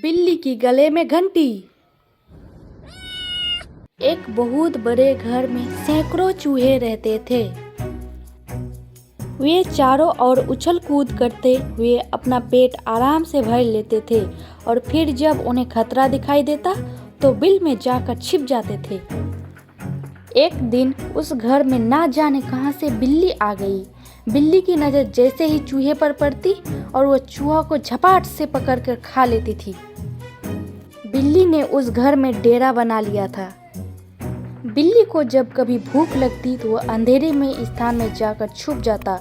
बिल्ली की गले में घंटी। एक बहुत बड़े घर में सैकड़ों चूहे रहते थे। वे चारों ओर उछल कूद करते हुए अपना पेट आराम से भर लेते थे और फिर जब उन्हें खतरा दिखाई देता तो बिल में जाकर छिप जाते थे। एक दिन उस घर में ना जाने कहां से बिल्ली आ गई। बिल्ली की नज़र जैसे ही चूहे पर पड़ती और वो चूहा को झपाट से पकड़कर खा लेती थी। बिल्ली ने उस घर में डेरा बना लिया था। बिल्ली को जब कभी भूख लगती तो वह अंधेरे में स्थान में जाकर छुप जाता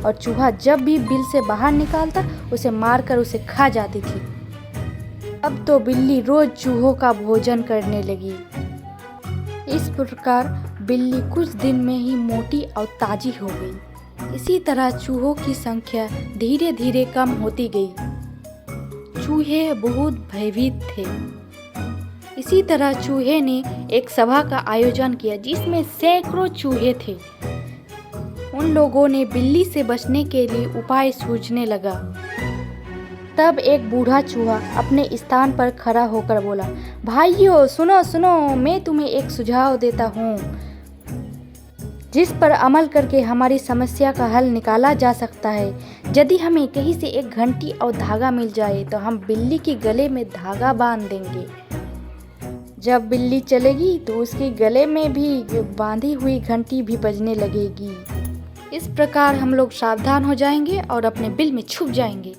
और चूहा जब भी बिल से बाहर निकालता उसे मारकर उसे खा जाती थी। अब तो बिल्ली रोज चूहों का भोजन करने लगी। इस प्रकार बिल्ली कुछ दिन में ही मोटी और ताजी हो गई। इसी तरह चूहों की संख्या धीरे धीरे कम होती गई। चूहे बहुत भयभीत थे। इसी तरह चूहे ने एक सभा का आयोजन किया जिसमें सैकड़ों चूहे थे। उन लोगों ने बिल्ली से बचने के लिए उपाय सूझने लगा। तब एक बूढ़ा चूहा अपने स्थान पर खड़ा होकर बोला, भाइयों सुनो सुनो, मैं तुम्हें एक सुझाव देता हूँ जिस पर अमल करके हमारी समस्या का हल निकाला जा सकता है। यदि हमें कहीं से एक घंटी और धागा मिल जाए तो हम बिल्ली के गले में धागा बांध देंगे। जब बिल्ली चलेगी तो उसके गले में भी बांधी हुई घंटी भी बजने लगेगी। इस प्रकार हम लोग सावधान हो जाएंगे और अपने बिल में छुप जाएंगे।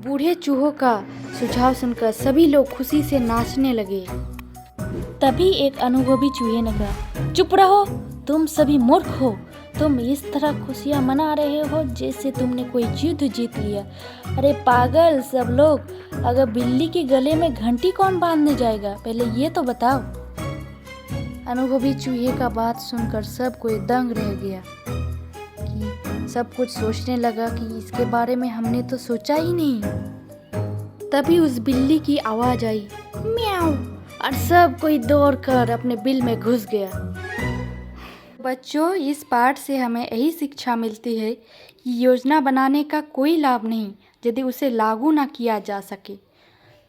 बूढ़े चूहों का सुझाव सुनकर सभी लोग खुशी से नाचने लगे। तभी एक अनुभवी चूहे ने कहा, चुप रहो, तुम सभी मूर्ख हो। तुम इस तरह खुशियाँ मना रहे हो जैसे तुमने कोई युद्ध जीत लिया। अरे पागल सब लोग, अगर बिल्ली के गले में घंटी कौन बांधने जाएगा, पहले ये तो बताओ। अनुभवी चूहे का बात सुनकर सब कोई दंग रह गया कि सब कुछ सोचने लगा कि इसके बारे में हमने तो सोचा ही नहीं। तभी उस बिल्ली की आवाज आई, म्याऊ, और सब कोई दौड़कर अपने बिल में घुस गया। बच्चों, इस पाठ से हमें यही शिक्षा मिलती है कि योजना बनाने का कोई लाभ नहीं यदि उसे लागू ना किया जा सके।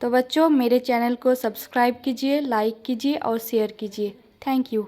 तो बच्चों, मेरे चैनल को सब्सक्राइब कीजिए, लाइक कीजिए और शेयर कीजिए। Thank you.